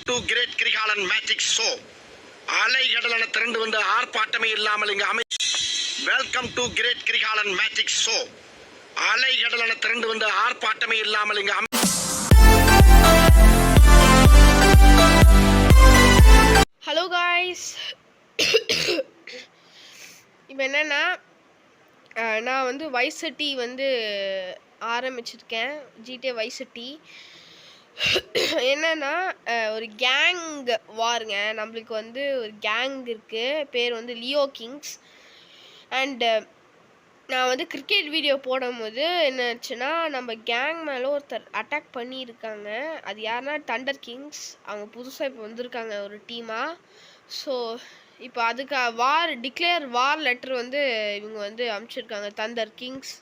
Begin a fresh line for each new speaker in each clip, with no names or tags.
To great Kirikalan magic show. அலைகடலான திரண்டு வந்து ஆர்ப்பாட்டமே இல்லாமல் இங்கு welcome to great Kirikalan magic show. அலைகடலான திரண்டு வந்து ஆர்ப்பாட்டமே இல்லாமல் இங்கு
ஹலோ காய்ஸ், இப்போ என்னென்னா நான் வந்து வைஸ் சிட்டி வந்து ஆரம்பிச்சிருக்கேன். ஜிடிஏ வைஸ் சிட்டி என்னன்னா ஒரு கேங் வாருங்க. நம்மளுக்கு வந்து ஒரு கேங் இருக்குது, பேர் வந்து லியோ கிங்ஸ். அண்டு நான் வந்து கிரிக்கெட் வீடியோ போடும்போது என்னாச்சுன்னா, நம்ம கேங் மேலே ஒருத்தர் அட்டாக் பண்ணியிருக்காங்க. அது யாருன்னா தண்டர் கிங்ஸ். அவங்க புதுசாக இப்போ வந்திருக்காங்க ஒரு டீமாக. ஸோ இப்போ அதுக்கு டிக்ளேர் வார் லெட்டர் வந்து இவங்க வந்து அனுப்பிச்சிருக்காங்க, தண்டர் கிங்ஸ்.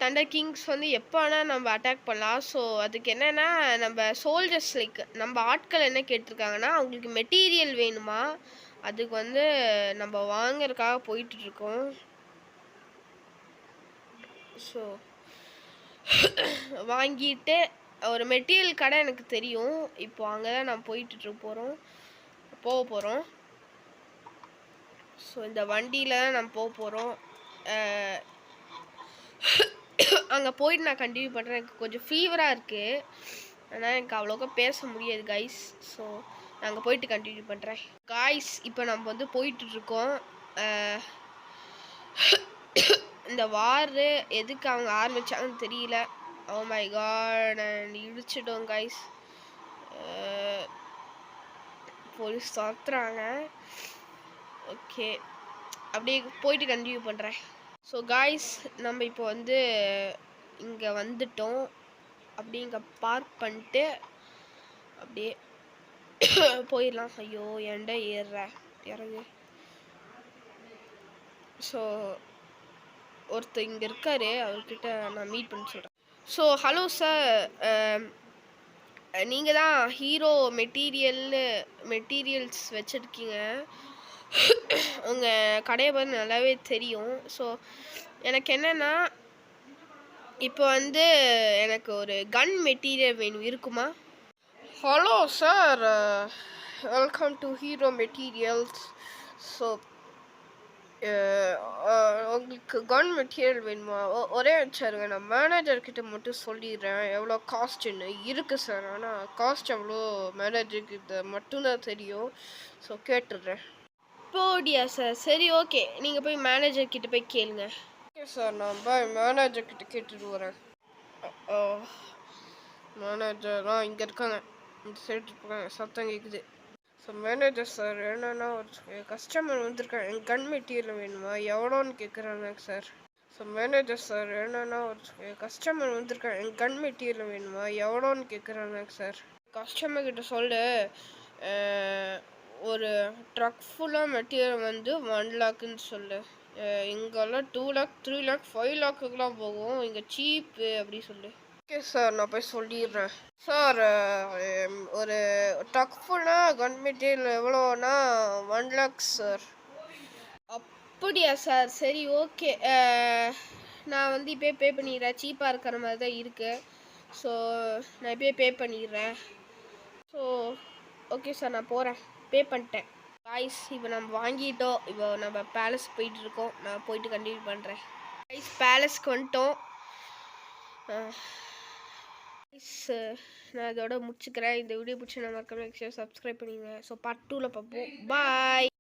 தண்டர் கிங்ஸ் வந்து எப்போ வேணால் நம்ம அட்டாக் பண்ணலாம். ஸோ அதுக்கு என்னென்னா, நம்ம சோல்ஜர்ஸ் லைக் நம்ம ஆட்கள் என்ன கேட்டிருக்காங்கன்னா, அவங்களுக்கு மெட்டீரியல் வேணுமா, அதுக்கு வந்து நம்ம வாங்கறதுக்காக போயிட்டுருக்கோம். ஸோ வாங்கிட்டு ஒரு மெட்டீரியல் கடை எனக்கு தெரியும். இப்போ அங்கே தான் நான் போக போகிறோம். ஸோ இந்த வண்டியில் தான் நான் போக போகிறோம். அங்கே போயிட்டு நான் கண்டினியூ பண்ணுறேன். எனக்கு கொஞ்சம் ஃபீவராக இருக்குது, ஆனால் எனக்கு அவ்வளோக்கா பேச முடியாது கைஸ். ஸோ நான் அங்கே போயிட்டு கண்டினியூ பண்ணுறேன் காய்ஸ். இப்போ நம்ம வந்து போயிட்டுருக்கோம். இந்த வார் எதுக்கு அவங்க ஆரம்பிச்சாங்கன்னு தெரியல. ஓ மை காட், இடிச்சிட்டோம் கைஸ். போலீஸ் துரத்துறாங்க. ஓகே, அப்படியே போயிட்டு கண்டினியூ பண்ணுறேன். ஸோ காய்ஸ், நம்ம இப்போ வந்து இங்கே வந்துட்டோம். அப்படியே இங்கே பார்க் பண்ணிட்டு அப்படியே போயிடலாம். ஐயோ, ஏன்டா இறங்கு. ஸோ ஒருத்தர் இங்கே இருக்காரு, அவர்கிட்ட நான் மீட் பண்ணி சொல்கிறேன். ஸோ ஹலோ சார், நீங்கள் தான் ஹீரோ மெட்டீரியல்ஸ் வச்சுருக்கீங்க. உங்கள் கடையை பற்றி நல்லாவே தெரியும். ஸோ எனக்கு என்னென்னா, இப்போ வந்து எனக்கு ஒரு கன் மெட்டீரியல் வேணும், இருக்குமா? Hello sir, welcome to hero materials. So உங்களுக்கு கன் மெட்டீரியல் வேணுமா? ஒரே வச்சாருங்க, நான் மேனேஜர்கிட்ட மட்டும் சொல்லிடுறேன் எவ்வளோ காஸ்ட்டுன்னு. இருக்குது சார், ஆனால் காஸ்ட் எவ்வளோ மேனேஜருக்கு இது மட்டும்தான் தெரியும். ஸோ கேட்டுடுறேன். போடியா சார், சரி ஓகே, நீங்கள் போய் மேனேஜர்கிட்ட போய் கேளுங்க. ஓகே சார், நான் போய் மேனேஜர்கிட்ட கேட்டுட்டு வரேன். மேனேஜர்லாம் இங்கே இருக்காங்க, இந்த சைடு இருக்காங்க, சத்தம் கேட்குது. ஸோ மேனேஜர் சார், என்னென்னா ஒரு கஸ்டமர் வந்திருக்காங்க, எனக்கு கன் மெட்டீரியல் வேணுமா, எவ்வளோன்னு கேட்குறாங்க சார். ஸோ மேனேஜர் சார், என்னென்னா ஒரு கஸ்டமர் வந்திருக்காங்க, எனக்கு கன் மெட்டீரியல் வேணுமா, எவ்வளோன்னு கேட்குறாங்க சார். கஸ்டமர்கிட்ட சொல்லு, ஒரு ட்ரக் ஃபுல்லாக மெட்டீரியல் வந்து 1 லேக்குன்னு சொல்லு. இங்கெல்லாம் 2 லேக் 3 லேக் 5 லேக்குக்கெலாம் போகும், இங்கே சீப்பு அப்படி சொல்லு. ஓகே சார், நான் போய் சொல்லிடுறேன். சார், ஒரு ட்ரக் ஃபுல்லாக கன் மெட்டீரியல் எவ்வளோனா 1 லேக் சார். அப்படியா சார், சரி ஓகே, நான் வந்து இப்போயே பே பண்ணிடுறேன். சீப்பாக இருக்கிற மாதிரி தான் இருக்குது. ஸோ நான் இப்போயே பே பண்ணிடுறேன். ஸோ ஓகே சார், நான் போகிறேன், பே பண்ணிட்டேன். காய்ஸ், இப்போ நம்ம வாங்கிட்டோம். இப்போ நம்ம பேலஸ் போயிட்டுருக்கோம். நான் போயிட்டு கண்டினியூ பண்ணுறேன். காய்ஸ், பேலஸ்க்கு வந்துட்டோம். நான் இதோட முடிச்சுக்கிறேன். இந்த வீடியோ பிடிச்சி நம்ம சப்ஸ்கிரைப் பண்ணிடுங்க. ஸோ பார்ட் 2ல் பார்ப்போம். பாய்.